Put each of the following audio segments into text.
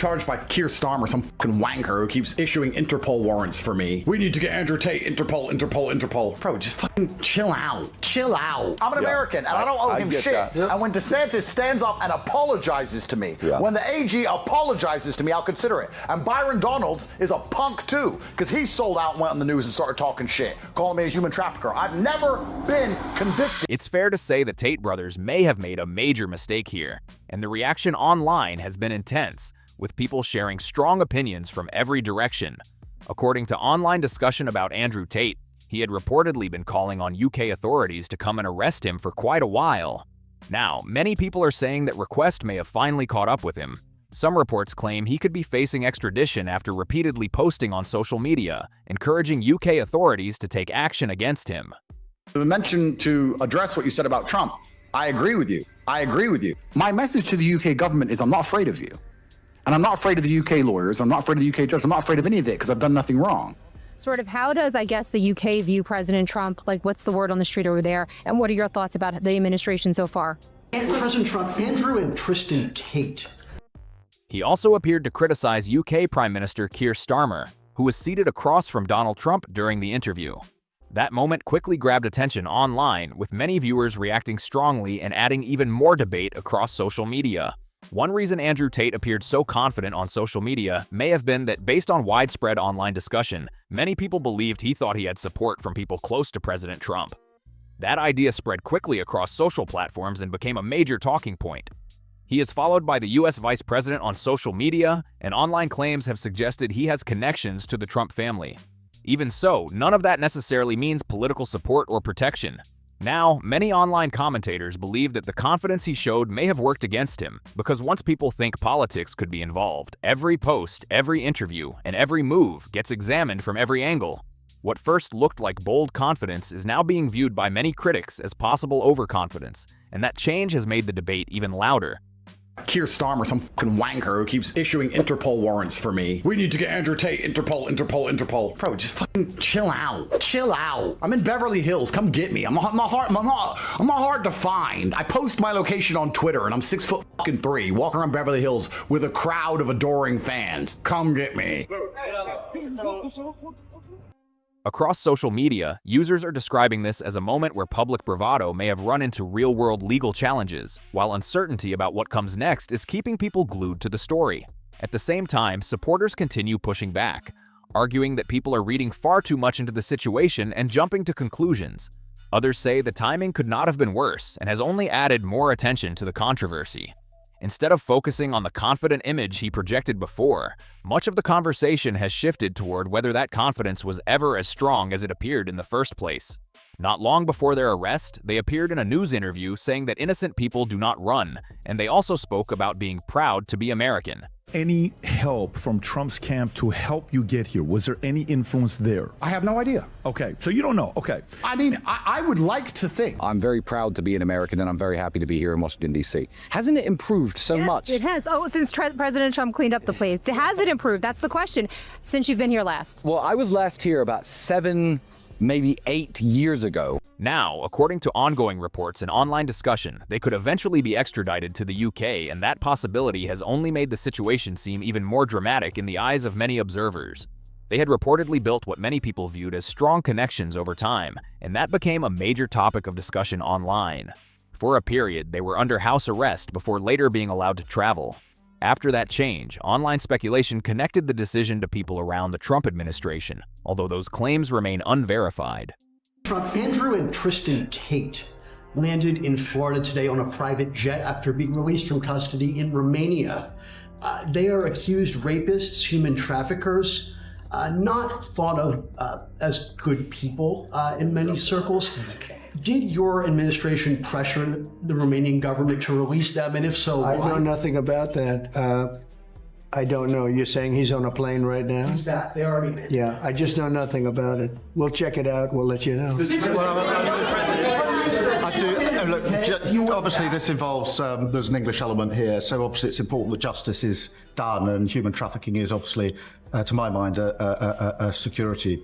charged by Keir Starmer, some fucking wanker who keeps issuing Interpol warrants for me. We need to get Andrew Tate, Interpol. Bro, just fucking chill out. Chill out. I'm an American, and I don't owe him shit. And when DeSantis stands up and apologizes to me, when the AG apologizes to me, I'll consider it. And Byron Donalds is a punk too, because he sold out and went on the news and started talking shit, calling me a human trafficker. I've never been convicted. It's fair to say the Tate brothers may have made a major mistake here, and the reaction online has been intense, with people sharing strong opinions from every direction. According to online discussion about Andrew Tate, he had reportedly been calling on UK authorities to come and arrest him for quite a while. Now, many people are saying that Request may have finally caught up with him. Some reports claim he could be facing extradition after repeatedly posting on social media, encouraging UK authorities to take action against him. The mention to address what you said about Trump, I agree with you. I agree with you. My message to the UK government is I'm not afraid of you. And I'm not afraid of the UK lawyers. I'm not afraid of the UK judge. I'm not afraid of any of it because I've done nothing wrong. Sort of how does, I guess, the UK view President Trump? Like, what's the word on the street over there? And what are your thoughts about the administration so far? And President Trump, Andrew and Tristan Tate. He also appeared to criticize UK Prime Minister Keir Starmer, who was seated across from Donald Trump during the interview. That moment quickly grabbed attention online, with many viewers reacting strongly and adding even more debate across social media. One reason Andrew Tate appeared so confident on social media may have been that based on widespread online discussion, many people believed he thought he had support from people close to President Trump. That idea spread quickly across social platforms and became a major talking point. He is followed by the US Vice President on social media, and online claims have suggested he has connections to the Trump family. Even so, none of that necessarily means political support or protection. Now, many online commentators believe that the confidence he showed may have worked against him, because once people think politics could be involved, every post, every interview, and every move gets examined from every angle. What first looked like bold confidence is now being viewed by many critics as possible overconfidence, and that change has made the debate even louder. Keir Starmer, some fucking wanker who keeps issuing Interpol warrants for me. We need to get Andrew Tate, Interpol. Bro, just fucking chill out. Chill out. I'm in Beverly Hills. Come get me. I'm not hard to find. I post my location on Twitter, and I'm 6'3", walking around Beverly Hills with a crowd of adoring fans. Come get me. Across social media, users are describing this as a moment where public bravado may have run into real-world legal challenges, while uncertainty about what comes next is keeping people glued to the story. At the same time, supporters continue pushing back, arguing that people are reading far too much into the situation and jumping to conclusions. Others say the timing could not have been worse and has only added more attention to the controversy. Instead of focusing on the confident image he projected before, much of the conversation has shifted toward whether that confidence was ever as strong as it appeared in the first place. Not long before their arrest, they appeared in a news interview saying that innocent people do not run, and they also spoke about being proud to be American. Any help from Trump's camp to help you get here? Was there any influence there? I have no idea. Okay, so you don't know. Okay. I mean, I would like to think. I'm very proud to be an American, and I'm very happy to be here in Washington, D.C. Hasn't it improved so much? It has. Oh, since President Trump cleaned up the place. Has it improved? That's the question. Since you've been here last. Well, I was last here about 7, maybe 8 years ago. Now, according to ongoing reports and online discussion, they could eventually be extradited to the UK, and that possibility has only made the situation seem even more dramatic in the eyes of many observers. They had reportedly built what many people viewed as strong connections over time, and that became a major topic of discussion online. For a period, they were under house arrest before later being allowed to travel. After that change, online speculation connected the decision to people around the Trump administration, although those claims remain unverified. Trump, Andrew and Tristan Tate landed in Florida today on a private jet after being released from custody in Romania. They are accused rapists, human traffickers, not thought of as good people in many circles. Did your administration pressure the Romanian government to release them, and if so, why? I know nothing about that. I don't know. You're saying he's on a plane right now? He's back. They already landed. Yeah, I just know nothing about it. We'll check it out. We'll let you know. Obviously this involves, there's an English element here, so obviously it's important that justice is done, and human trafficking is obviously, to my mind, a security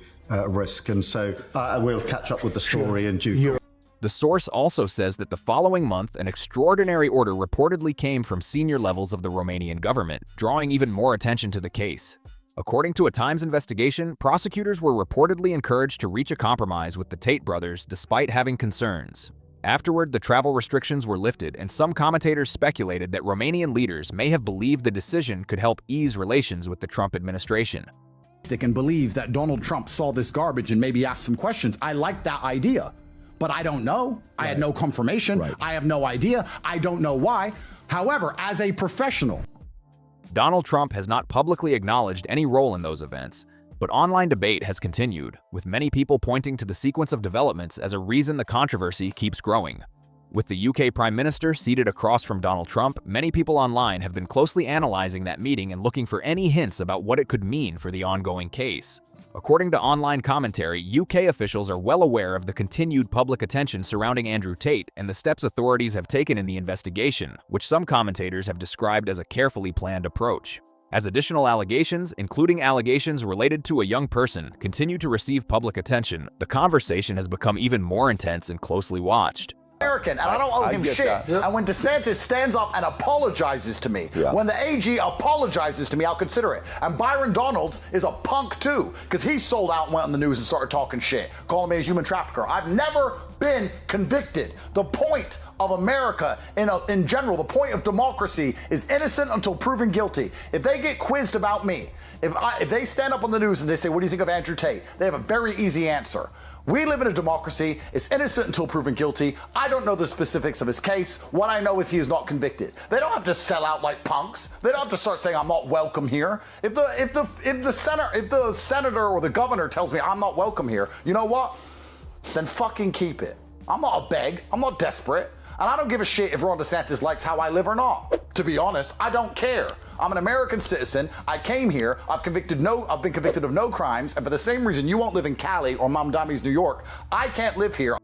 risk, and so we'll catch up with the story in due course. The source also says that the following month, an extraordinary order reportedly came from senior levels of the Romanian government, drawing even more attention to the case. According to a Times investigation, prosecutors were reportedly encouraged to reach a compromise with the Tate brothers despite having concerns. Afterward, the travel restrictions were lifted, and some commentators speculated that Romanian leaders may have believed the decision could help ease relations with the Trump administration. And believe that Donald Trump saw this garbage and maybe asked some questions. I like that idea, but I don't know. I had no confirmation. I have no idea. I don't know why. However, as a professional, Donald Trump has not publicly acknowledged any role in those events, but online debate has continued, with many people pointing to the sequence of developments as a reason the controversy keeps growing. With the UK Prime Minister seated across from Donald Trump, many people online have been closely analyzing that meeting and looking for any hints about what it could mean for the ongoing case. According to online commentary, UK officials are well aware of the continued public attention surrounding Andrew Tate and the steps authorities have taken in the investigation, which some commentators have described as a carefully planned approach. As additional allegations, including allegations related to a young person, continue to receive public attention, the conversation has become even more intense and closely watched. American, and I don't owe him shit. And when DeSantis stands up and apologizes to me, when the AG apologizes to me, I'll consider it. And Byron Donalds is a punk too, because he sold out and went on the news and started talking shit, calling me a human trafficker. I've never been convicted. The point of America in general, the point of democracy is innocent until proven guilty. If they get quizzed about me, if they stand up on the news and they say, what do you think of Andrew Tate? They have a very easy answer. We live in a democracy. It's innocent until proven guilty. I don't know the specifics of his case. What I know is he is not convicted. They don't have to sell out like punks. They don't have to start saying I'm not welcome here. If the senator or the governor tells me I'm not welcome here, you know what? Then fucking keep it. I'm not a beg. I'm not desperate. And I don't give a shit if Ron DeSantis likes how I live or not. To be honest, I don't care. I'm an American citizen. I came here. I've been convicted of no crimes. And for the same reason you won't live in Cali or Mamdami's New York, I can't live here.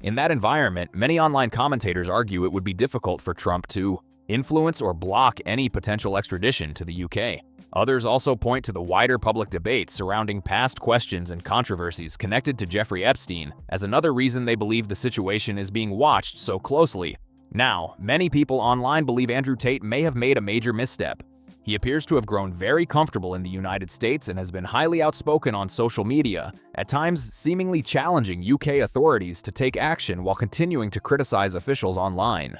In that environment, many online commentators argue it would be difficult for Trump to influence or block any potential extradition to the UK. Others also point to the wider public debate surrounding past questions and controversies connected to Jeffrey Epstein as another reason they believe the situation is being watched so closely. Now, many people online believe Andrew Tate may have made a major misstep. He appears to have grown very comfortable in the United States and has been highly outspoken on social media, at times seemingly challenging UK authorities to take action while continuing to criticize officials online.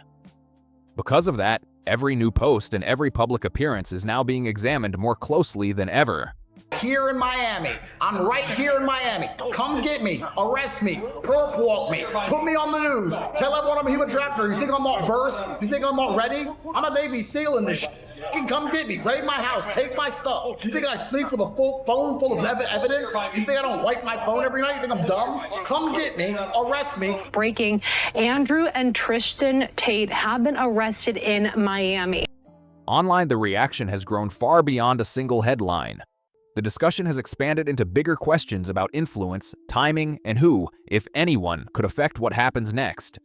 Because of that, every new post and every public appearance is now being examined more closely than ever. Here in Miami. I'm right here in Miami. Come get me. Arrest me. Perp walk me. Put me on the news. Tell everyone I'm a human trafficker. You think I'm not versed? You think I'm not ready? I'm a Navy SEAL in this shit. Come get me. Raid my house. Take my stuff. You think I sleep with a full phone full of evidence? You think I don't wipe my phone every night? You think I'm dumb? Come get me. Arrest me. Breaking. Andrew and Tristan Tate have been arrested in Miami. Online, the reaction has grown far beyond a single headline. The discussion has expanded into bigger questions about influence, timing, and who, if anyone, could affect what happens next.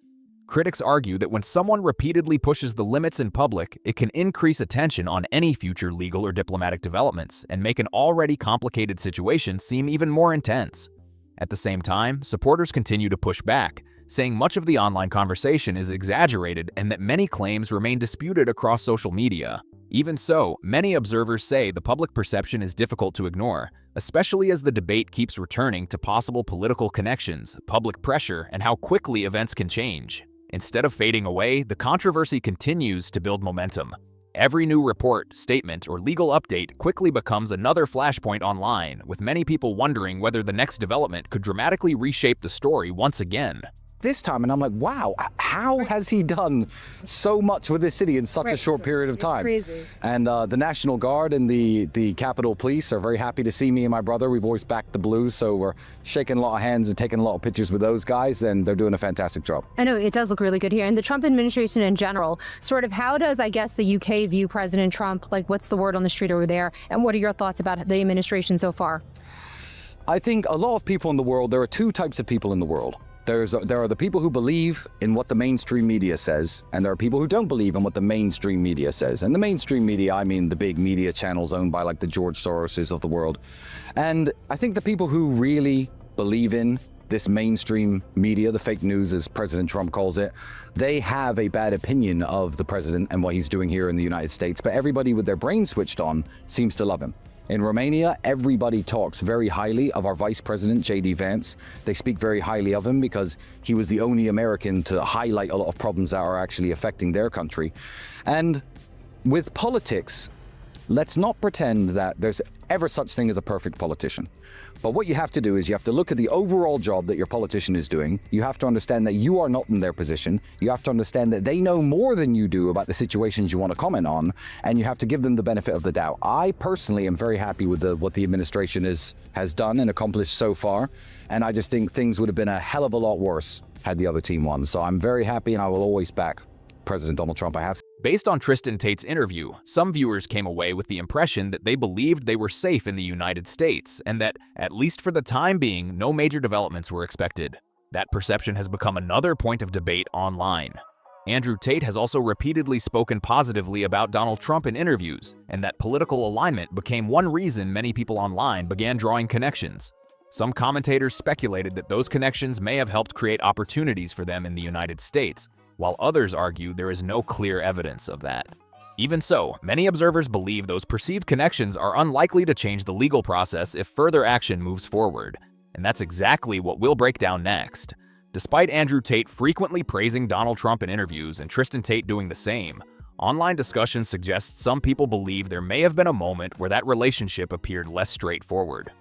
Critics argue that when someone repeatedly pushes the limits in public, it can increase attention on any future legal or diplomatic developments and make an already complicated situation seem even more intense. At the same time, supporters continue to push back, saying much of the online conversation is exaggerated and that many claims remain disputed across social media. Even so, many observers say the public perception is difficult to ignore, especially as the debate keeps returning to possible political connections, public pressure, and how quickly events can change. Instead of fading away, the controversy continues to build momentum. Every new report, statement, or legal update quickly becomes another flashpoint online, with many people wondering whether the next development could dramatically reshape the story once again. This time, and I'm like, wow, how has he done so much with this city in such a short period of time? Crazy. And the National Guard and the Capitol Police are very happy to see me and my brother. We've always backed the Blues, so we're shaking a lot of hands and taking a lot of pictures with those guys, and they're doing a fantastic job. I know, it does look really good here. And the Trump administration in general, sort of how does, I guess, the UK view President Trump? Like, what's the word on the street over there? And what are your thoughts about the administration so far? I think a lot of people in the world, there are two types of people in the world. There are the people who believe in what the mainstream media says, and there are people who don't believe in what the mainstream media says. And the mainstream media, I mean the big media channels owned by like the George Soroses of the world. And I think the people who really believe in this mainstream media, the fake news as President Trump calls it, they have a bad opinion of the president and what he's doing here in the United States, but everybody with their brain switched on seems to love him. In Romania, everybody talks very highly of our Vice President, J.D. Vance. They speak very highly of him because he was the only American to highlight a lot of problems that are actually affecting their country. And with politics, let's not pretend that there's ever such thing as a perfect politician. But what you have to do is you have to look at the overall job that your politician is doing. You have to understand that you are not in their position. You have to understand that they know more than you do about the situations you want to comment on, and you have to give them the benefit of the doubt. I personally am very happy with what the administration has done and accomplished so far, and I just think things would have been a hell of a lot worse had the other team won. So I'm very happy, and I will always back President Donald Trump. Based on Tristan Tate's interview, some viewers came away with the impression that they believed they were safe in the United States and that, at least for the time being, no major developments were expected. That perception has become another point of debate online. Andrew Tate has also repeatedly spoken positively about Donald Trump in interviews, and that political alignment became one reason many people online began drawing connections. Some commentators speculated that those connections may have helped create opportunities for them in the United States, while others argue there is no clear evidence of that. Even so, many observers believe those perceived connections are unlikely to change the legal process if further action moves forward. And that's exactly what we'll break down next. Despite Andrew Tate frequently praising Donald Trump in interviews and Tristan Tate doing the same, online discussion suggests some people believe there may have been a moment where that relationship appeared less straightforward.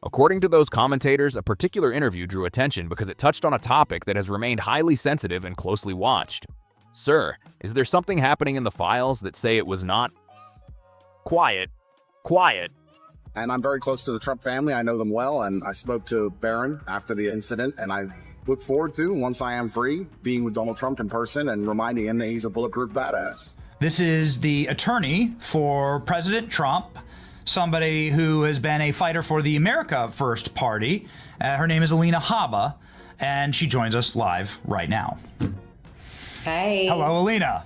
According to those commentators, a particular interview drew attention because it touched on a topic that has remained highly sensitive and closely watched. Sir, is there something happening in the files that say it was not? Quiet. And I'm very close to the Trump family. I know them well, and I spoke to Barron after the incident, and I look forward to, once I am free, being with Donald Trump in person and reminding him that he's a bulletproof badass. This is the attorney for President Trump, somebody who has been a fighter for the America First Party. Her name is Alina Habba, and she joins us live right now. Hi. Hello, Alina.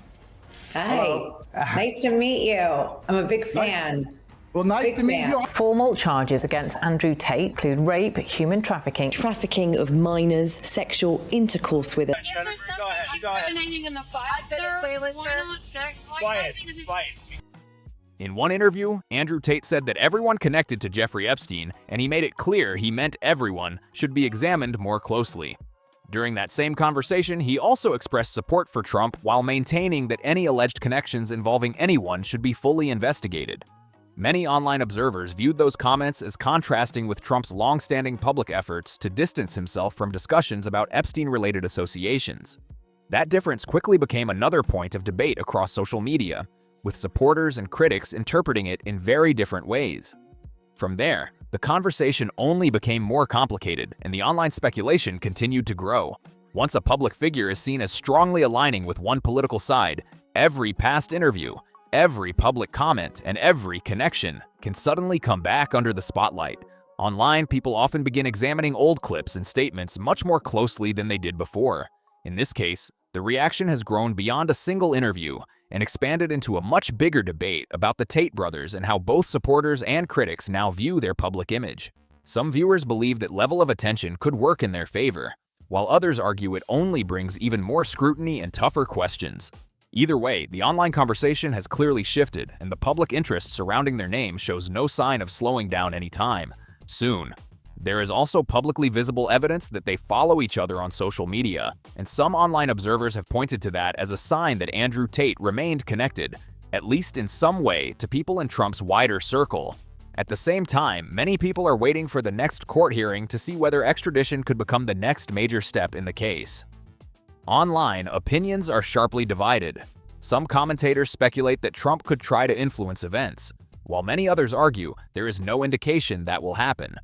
Hi. Hello. Nice to meet you. I'm a big fan. Well, nice to meet you. Formal charges against Andrew Tate include rape, human trafficking of minors, sexual intercourse with it. Is there something incriminating in the file, sir? Quiet. In one interview, Andrew Tate said that everyone connected to Jeffrey Epstein, and he made it clear he meant everyone, should be examined more closely. During that same conversation, he also expressed support for Trump while maintaining that any alleged connections involving anyone should be fully investigated. Many online observers viewed those comments as contrasting with Trump's long-standing public efforts to distance himself from discussions about Epstein-related associations. That difference quickly became another point of debate across social media, with supporters and critics interpreting it in very different ways. From there, the conversation only became more complicated, and the online speculation continued to grow. Once a public figure is seen as strongly aligning with one political side, every past interview, every public comment, and every connection can suddenly come back under the spotlight. Online, people often begin examining old clips and statements much more closely than they did before. In this case, the reaction has grown beyond a single interview and expanded into a much bigger debate about the Tate brothers and how both supporters and critics now view their public image. Some viewers believe that level of attention could work in their favor, while others argue it only brings even more scrutiny and tougher questions. Either way, the online conversation has clearly shifted, and the public interest surrounding their name shows no sign of slowing down anytime soon. There is also publicly visible evidence that they follow each other on social media, and some online observers have pointed to that as a sign that Andrew Tate remained connected, at least in some way, to people in Trump's wider circle. At the same time, many people are waiting for the next court hearing to see whether extradition could become the next major step in the case. Online, opinions are sharply divided. Some commentators speculate that Trump could try to influence events, while many others argue there is no indication that will happen.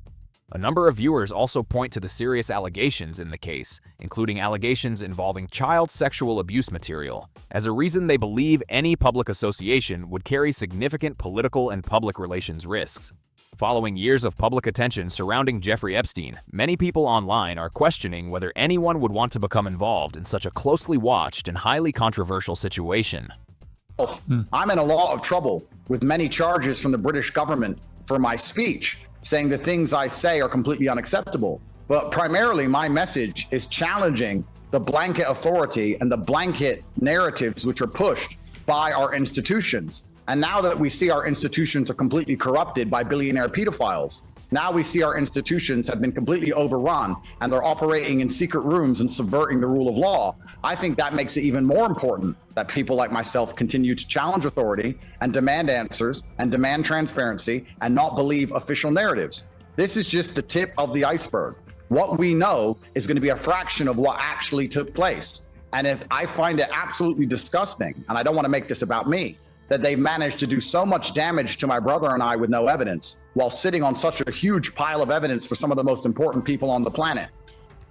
A number of viewers also point to the serious allegations in the case, including allegations involving child sexual abuse material, as a reason they believe any public association would carry significant political and public relations risks. Following years of public attention surrounding Jeffrey Epstein, many people online are questioning whether anyone would want to become involved in such a closely watched and highly controversial situation. I'm in a lot of trouble with many charges from the British government for my speech, saying the things I say are completely unacceptable. But primarily, my message is challenging the blanket authority and the blanket narratives which are pushed by our institutions. And now that we see our institutions are completely corrupted by billionaire pedophiles, now we see our institutions have been completely overrun and they're operating in secret rooms and subverting the rule of law. I think that makes it even more important that people like myself continue to challenge authority and demand answers and demand transparency and not believe official narratives. This is just the tip of the iceberg. What we know is going to be a fraction of what actually took place. And if I find it absolutely disgusting, and I don't want to make this about me, that they've managed to do so much damage to my brother and I with no evidence, while sitting on such a huge pile of evidence for some of the most important people on the planet.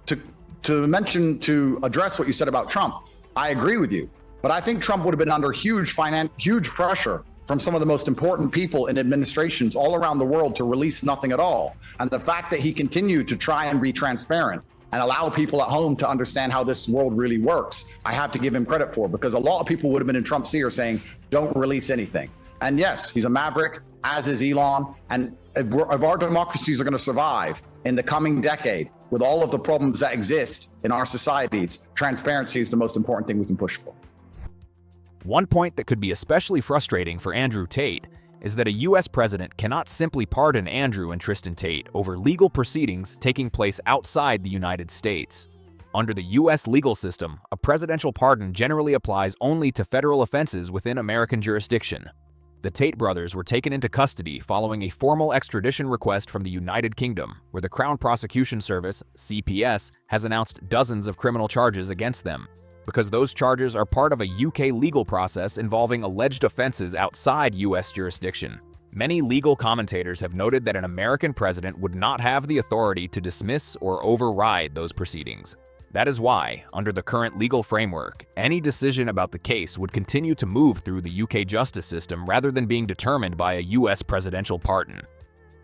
To address what you said about Trump, I agree with you, but I think Trump would have been under huge pressure from some of the most important people in administrations all around the world to release nothing at all. And the fact that he continued to try and be transparent and allow people at home to understand how this world really works, I have to give him credit for, because a lot of people would have been in Trump's ear saying, don't release anything. And yes, he's a maverick, as is Elon. And if our democracies are going to survive in the coming decade with all of the problems that exist in our societies, transparency is the most important thing we can push for. One point that could be especially frustrating for Andrew Tate is that a U.S. president cannot simply pardon Andrew and Tristan Tate over legal proceedings taking place outside the United States. Under the U.S. legal system, a presidential pardon generally applies only to federal offenses within American jurisdiction. The Tate brothers were taken into custody following a formal extradition request from the United Kingdom, where the Crown Prosecution Service, CPS, has announced dozens of criminal charges against them, because those charges are part of a UK legal process involving alleged offenses outside US jurisdiction. Many legal commentators have noted that an American president would not have the authority to dismiss or override those proceedings. That is why, under the current legal framework, any decision about the case would continue to move through the UK justice system rather than being determined by a US presidential pardon.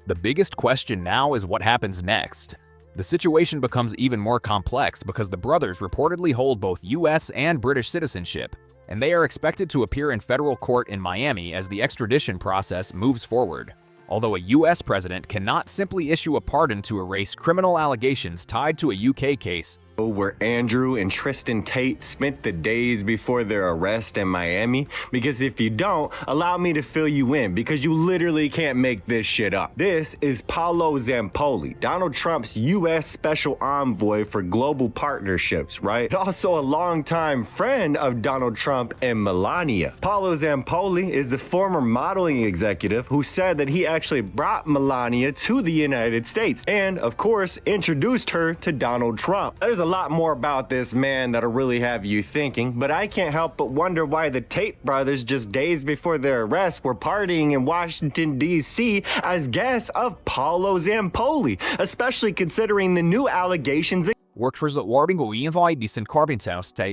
The biggest question now is what happens next. The situation becomes even more complex because the brothers reportedly hold both US and British citizenship, and they are expected to appear in federal court in Miami as the extradition process moves forward. Although a US president cannot simply issue a pardon to erase criminal allegations tied to a UK case, where Andrew and Tristan Tate spent the days before their arrest in Miami, because if you don't, allow me to fill you in, because you literally can't make this shit up. This is Paolo Zampoli, Donald Trump's U.S. Special Envoy for Global Partnerships, right? Also a longtime friend of Donald Trump and Melania. Paolo Zampoli is the former modeling executive who said that he actually brought Melania to the United States and, of course, introduced her to Donald Trump. There's a lot more about this man that'll really have you thinking, but I can't help but wonder why the Tate brothers, just days before their arrest, were partying in Washington, D.C. as guests of Paolo Zampoli, especially considering the new allegations.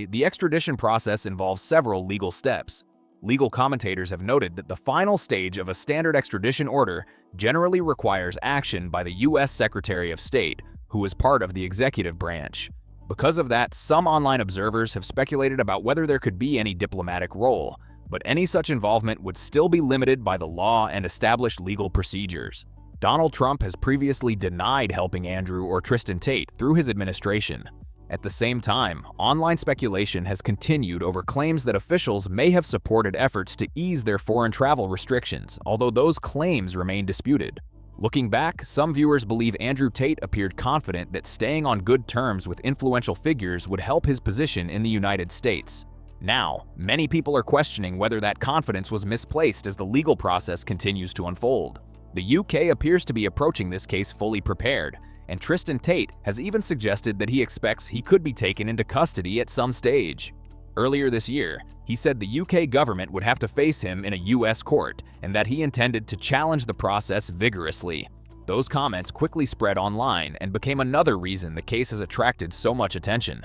The extradition process involves several legal steps. Legal commentators have noted that the final stage of a standard extradition order generally requires action by the U.S. Secretary of State, who is part of the executive branch. Because of that, some online observers have speculated about whether there could be any diplomatic role, but any such involvement would still be limited by the law and established legal procedures. Donald Trump has previously denied helping Andrew or Tristan Tate through his administration. At the same time, online speculation has continued over claims that officials may have supported efforts to ease their foreign travel restrictions, although those claims remain disputed. Looking back, some viewers believe Andrew Tate appeared confident that staying on good terms with influential figures would help his position in the United States. Now, many people are questioning whether that confidence was misplaced as the legal process continues to unfold. The UK appears to be approaching this case fully prepared, and Tristan Tate has even suggested that he expects he could be taken into custody at some stage. Earlier this year, he said the UK government would have to face him in a US court and that he intended to challenge the process vigorously. Those comments quickly spread online and became another reason the case has attracted so much attention.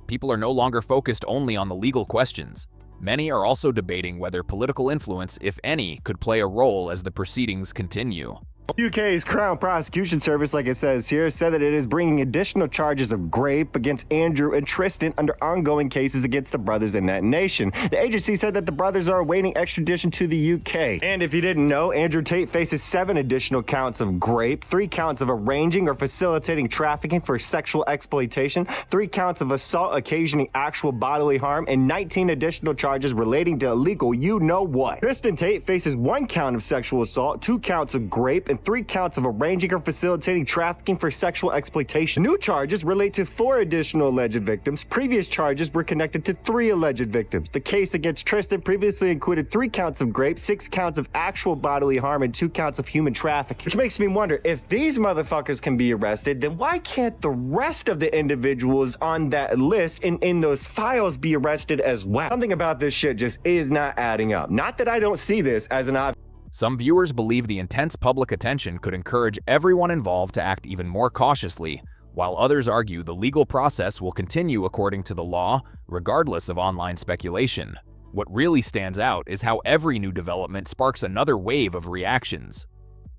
People are no longer focused only on the legal questions. Many are also debating whether political influence, if any, could play a role as the proceedings continue. UK's Crown Prosecution Service, like it says here, said that it is bringing additional charges of rape against Andrew and Tristan under ongoing cases against the brothers in that nation. The agency said that the brothers are awaiting extradition to the UK. And if you didn't know, Andrew Tate faces 7 additional counts of rape, 3 counts of arranging or facilitating trafficking for sexual exploitation, 3 counts of assault occasioning actual bodily harm, and 19 additional charges relating to illegal you-know-what. Tristan Tate faces 1 count of sexual assault, 2 counts of rape, and 3 counts of arranging or facilitating trafficking for sexual exploitation. New charges relate to 4 additional alleged victims. Previous charges were connected to 3 alleged victims. The case against Tristan previously included 3 counts of rape, 6 counts of actual bodily harm, and 2 counts of human trafficking. Which makes me wonder, if these motherfuckers can be arrested, then why can't the rest of the individuals on that list in those files be arrested as well? Something about this shit just is not adding up. Not that I don't see this as an obvious. Some viewers believe the intense public attention could encourage everyone involved to act even more cautiously, while others argue the legal process will continue according to the law, regardless of online speculation. What really stands out is how every new development sparks another wave of reactions.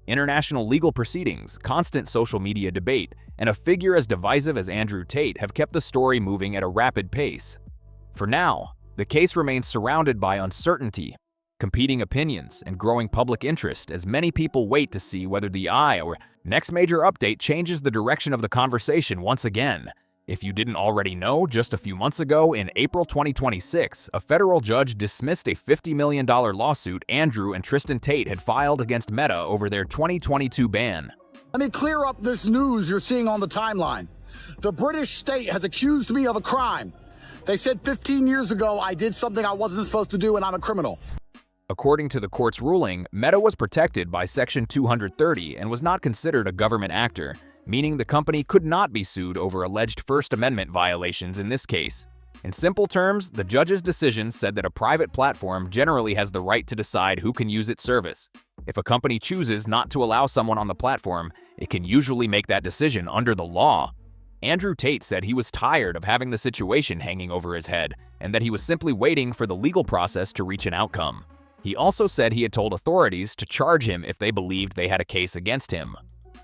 International legal proceedings, constant social media debate, and a figure as divisive as Andrew Tate have kept the story moving at a rapid pace. For now, the case remains surrounded by uncertainty, competing opinions, and growing public interest as many people wait to see whether the next major update changes the direction of the conversation once again. If you didn't already know, just a few months ago, in April 2026, a federal judge dismissed a $50 million lawsuit Andrew and Tristan Tate had filed against Meta over their 2022 ban. Let me clear up this news you're seeing on the timeline. The British state has accused me of a crime. They said 15 years ago I did something I wasn't supposed to do and I'm a criminal. According to the court's ruling, Meta was protected by Section 230 and was not considered a government actor, meaning the company could not be sued over alleged First Amendment violations in this case. In simple terms, the judge's decision said that a private platform generally has the right to decide who can use its service. If a company chooses not to allow someone on the platform, it can usually make that decision under the law. Andrew Tate said he was tired of having the situation hanging over his head and that he was simply waiting for the legal process to reach an outcome. He also said he had told authorities to charge him if they believed they had a case against him.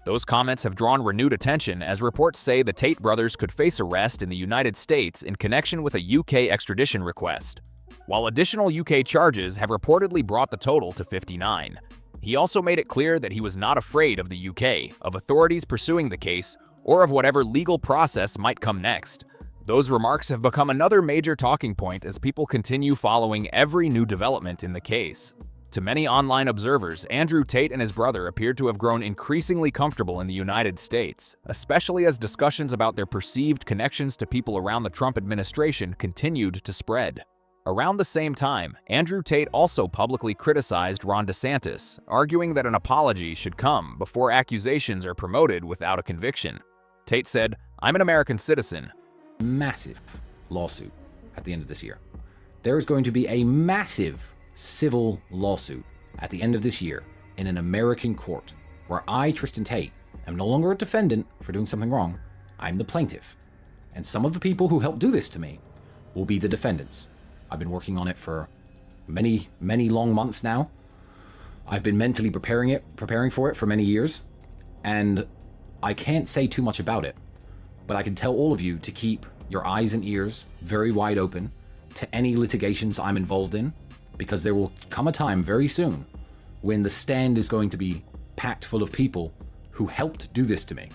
Those comments have drawn renewed attention as reports say the Tate brothers could face arrest in the United States in connection with a UK extradition request, while additional UK charges have reportedly brought the total to 59. He also made it clear that he was not afraid of the UK, of authorities pursuing the case, or of whatever legal process might come next. Those remarks have become another major talking point as people continue following every new development in the case. To many online observers, Andrew Tate and his brother appeared to have grown increasingly comfortable in the United States, especially as discussions about their perceived connections to people around the Trump administration continued to spread. Around the same time, Andrew Tate also publicly criticized Ron DeSantis, arguing that an apology should come before accusations are promoted without a conviction. Tate said, "I'm an American citizen." Massive lawsuit at the end of this year. There is going to be a massive civil lawsuit at the end of this year in an American court where I, Tristan Tate, am no longer a defendant for doing something wrong. I'm the plaintiff. And some of the people who helped do this to me will be the defendants. I've been working on it for many, many long months now. I've been mentally preparing for it for many years, and I can't say too much about it. But I can tell all of you to keep your eyes and ears very wide open to any litigations I'm involved in, because there will come a time very soon when the stand is going to be packed full of people who helped do this to me.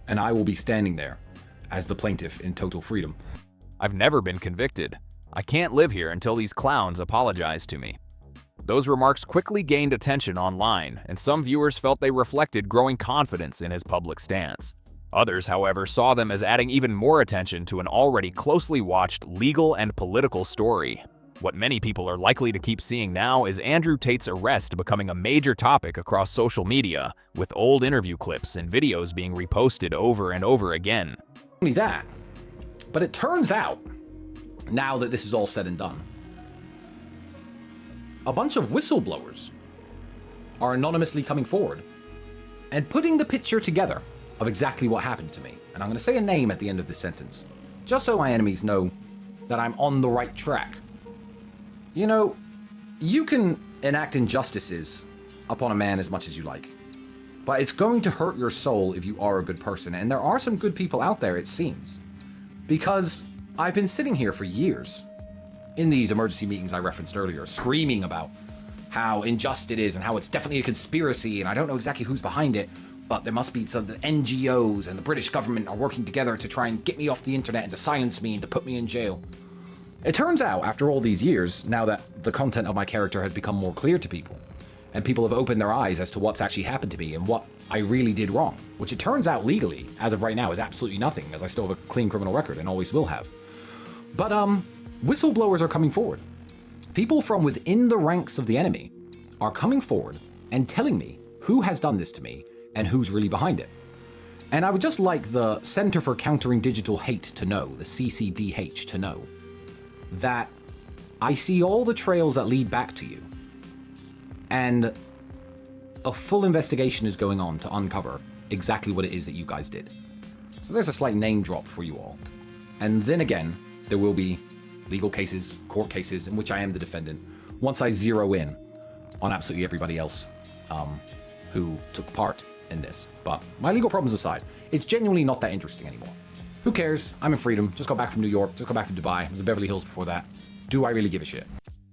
And I will be standing there as the plaintiff in total freedom. I've never been convicted. I can't live here until these clowns apologize to me. Those remarks quickly gained attention online, and some viewers felt they reflected growing confidence in his public stance. Others, however, saw them as adding even more attention to an already closely watched legal and political story. What many people are likely to keep seeing now is Andrew Tate's arrest becoming a major topic across social media, with old interview clips and videos being reposted over and over again. Not only that, but it turns out, now that this is all said and done, a bunch of whistleblowers are anonymously coming forward and putting the picture together of exactly what happened to me. And I'm going to say a name at the end of this sentence, just so my enemies know that I'm on the right track. You know, you can enact injustices upon a man as much as you like. But it's going to hurt your soul if you are a good person. And there are some good people out there, it seems. Because I've been sitting here for years in these emergency meetings I referenced earlier, screaming about how unjust it is and how it's definitely a conspiracy and I don't know exactly who's behind it, but there must be some the NGOs and the British government are working together to try and get me off the internet and to silence me and to put me in jail. It turns out, after all these years, now that the content of my character has become more clear to people, and people have opened their eyes as to what's actually happened to me and what I really did wrong, which it turns out legally, as of right now, is absolutely nothing, as I still have a clean criminal record and always will have. But, whistleblowers are coming forward. People from within the ranks of the enemy are coming forward and telling me who has done this to me and who's really behind it. And I would just like the Center for Countering Digital Hate to know, the CCDH to know, that I see all the trails that lead back to you. And a full investigation is going on to uncover exactly what it is that you guys did. So there's a slight name drop for you all. And then again, there will be legal cases, court cases, in which I am the defendant, once I zero in on absolutely everybody else who took part in this. But my legal problems aside, it's genuinely not that interesting anymore. Who cares? I'm in freedom. Just got back from New York. Just got back from Dubai. I was in Beverly Hills before that. Do I really give a shit?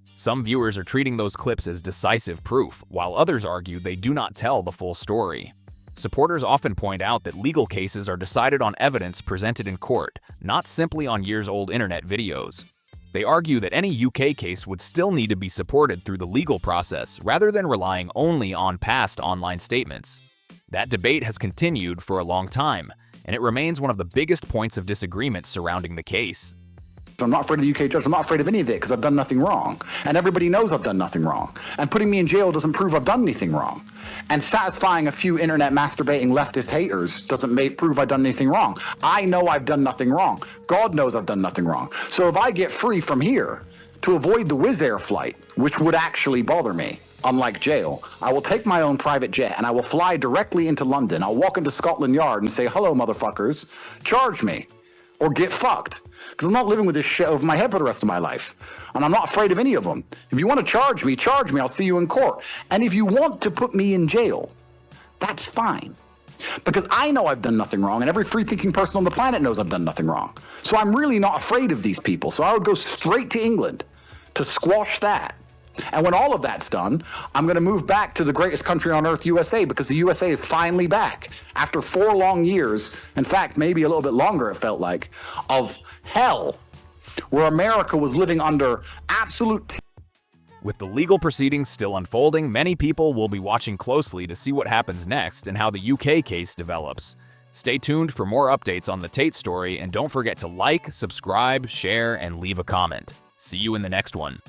Some viewers are treating those clips as decisive proof, while others argue they do not tell the full story. Supporters often point out that legal cases are decided on evidence presented in court, not simply on years-old internet videos. They argue that any UK case would still need to be supported through the legal process rather than relying only on past online statements. That debate has continued for a long time, and it remains one of the biggest points of disagreement surrounding the case. I'm not afraid of the UK judge. I'm not afraid of any of it because I've done nothing wrong. And everybody knows I've done nothing wrong. And putting me in jail doesn't prove I've done anything wrong. And satisfying a few internet masturbating leftist haters doesn't prove I've done anything wrong. I know I've done nothing wrong. God knows I've done nothing wrong. So if I get free from here to avoid the Wizz Air flight, which would actually bother me, unlike jail, I will take my own private jet and I will fly directly into London. I'll walk into Scotland Yard and say, hello, motherfuckers, charge me or get fucked. Because I'm not living with this shit over my head for the rest of my life. And I'm not afraid of any of them. If you want to charge me, I'll see you in court. And if you want to put me in jail, that's fine. Because I know I've done nothing wrong, and every free-thinking person on the planet knows I've done nothing wrong. So I'm really not afraid of these people. So I would go straight to England to squash that. And when all of that's done, I'm going to move back to the greatest country on earth, USA, because the USA is finally back. After 4 long years, in fact, maybe a little bit longer it felt like, of hell, where America was living under absolute... With the legal proceedings still unfolding, many people will be watching closely to see what happens next and how the UK case develops. Stay tuned for more updates on the Tate story, and don't forget to like, subscribe, share, and leave a comment. See you in the next one.